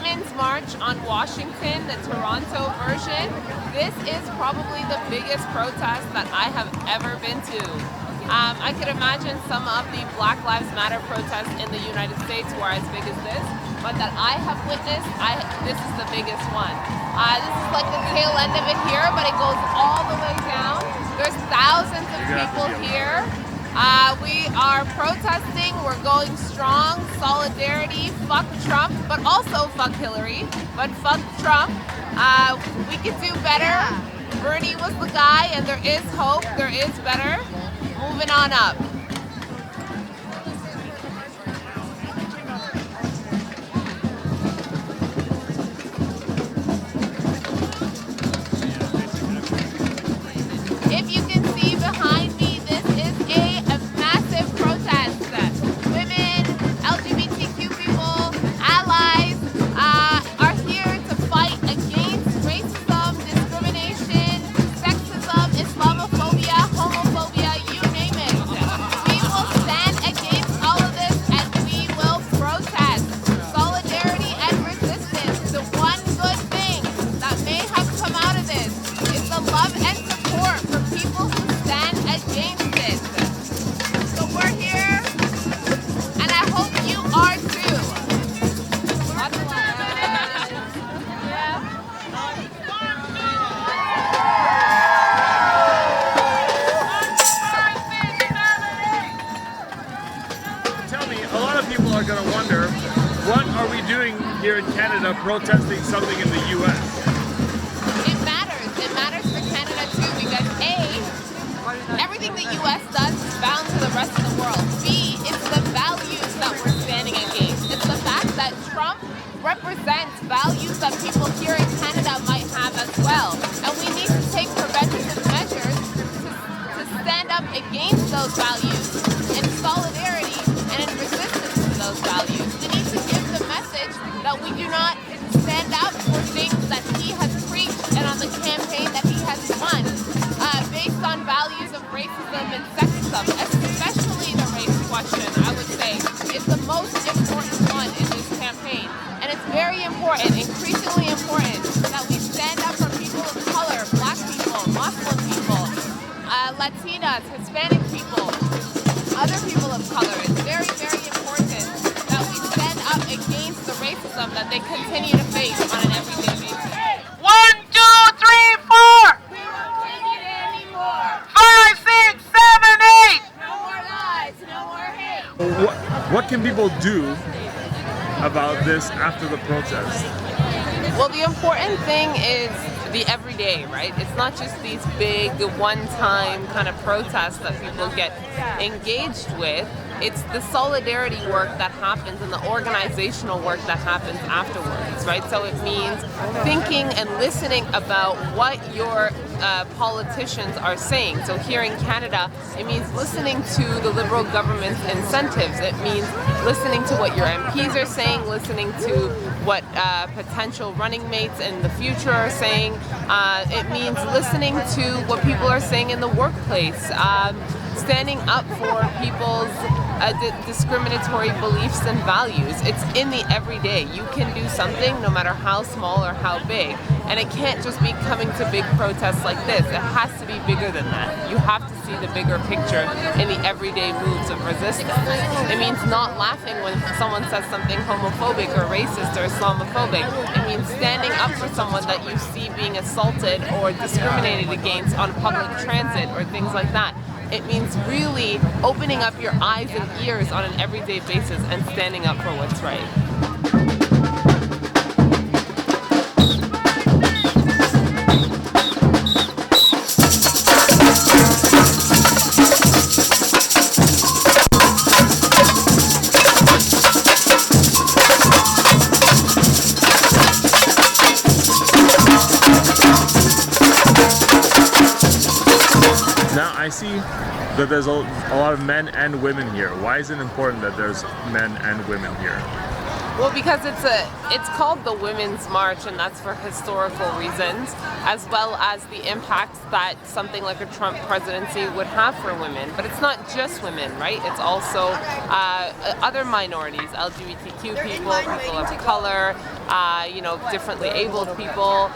Women's March on Washington, the Toronto version. This is probably the biggest protest that I have ever been to. I could imagine some of the Black Lives Matter protests in the United States were as big as this, but that I have witnessed, this is the biggest one. This is like the tail end of it here, but it goes all the way down. There's thousands of people here. We are protesting, we're going strong, solidarity, fuck Trump, but also fuck Hillary, but fuck Trump. We could do better. Bernie was the guy, and there is hope, there is better. Moving on up. If you can see behind me, this is a massive protest. Women, LGBTQ people, allies are here to fight against racism, discrimination, sexism, Islamophobia, homophobia, you name it. We will stand against all of this and we will protest. Solidarity and resistance. The one good thing that may have come out of this is the love and support for people who stand against it. So we're here, and I hope you are too. Lots of love. Tell me, a lot of people are going to wonder, what are we doing here in Canada protesting something in the U.S.? It matters. It matters for Canada too because A, everything the U.S. does is bound to the rest of the world. B, it's the values that we're standing against. It's the fact that Trump represents values that people here in Canada might have as well. And we need to take preventative measures to stand up against those values in solidarity and in resistance to those values. We need to give the message that we do not stand up for things that he has preached and on the campaign that he has won, based on values of racism and sexism, especially the race question, I would say, is the most important one in this campaign. And it's very important, increasingly important, that we stand up for people of color, Black people, Muslim people, Latinas, Hispanic people, other people of color. It's very, very important that we stand up against the racism that they continue to face on an everyday basis. 1, 2, 3, 4, We won't take it anymore. 5, 6, 7, 8. No more lies, no more hate. What can people do about this after the protest? Well, the important thing is the everyday, right? It's not just these big one-time kind of protests that people get engaged with. It's the solidarity work that happens and the organizational work that happens afterwards, right? So it means thinking and listening about what your politicians are saying. So here in Canada, it means listening to the Liberal government's incentives. It means listening to what your MPs are saying, listening to what potential running mates in the future are saying. It means listening to what people are saying in the workplace, standing up for people's discriminatory beliefs and values. It's in the everyday. You can do something no matter how small or how big. And it can't just be coming to big protests like this. It has to be bigger than that. You have to see the bigger picture in the everyday moves of resistance. It means not laughing when someone says something homophobic or racist or Islamophobic. It means standing up for someone that you see being assaulted or discriminated against on public transit or things like that. It means really opening up your eyes and ears on an everyday basis and standing up for what's right. Now I see that there's a lot of men and women here. Why is it important that there's men and women here? Well, because it's called the Women's March, and that's for historical reasons, as well as the impacts that something like a Trump presidency would have for women. But it's not just women, right? It's also other minorities, LGBTQ people, people of color, differently abled people,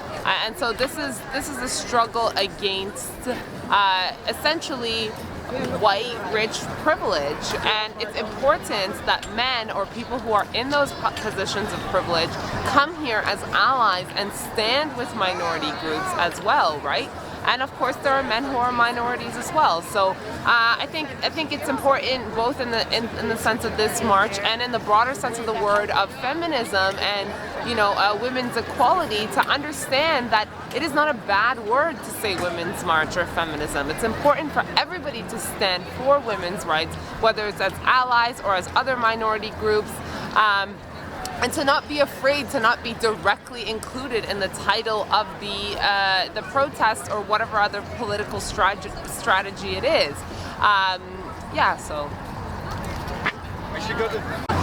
and so this is a struggle against essentially white rich privilege, and it's important that men or people who are in those positions of privilege come here as allies and stand with minority groups as well, right? And of course there are men who are minorities as well. So I think it's important both in the sense of this march and in the broader sense of the word of feminism and women's equality to understand that it is not a bad word to say women's march or feminism. It's important for everybody to stand for women's rights, whether it's as allies or as other minority groups. And to not be afraid to not be directly included in the title of the protest or whatever other political strategy it is. So. We should go to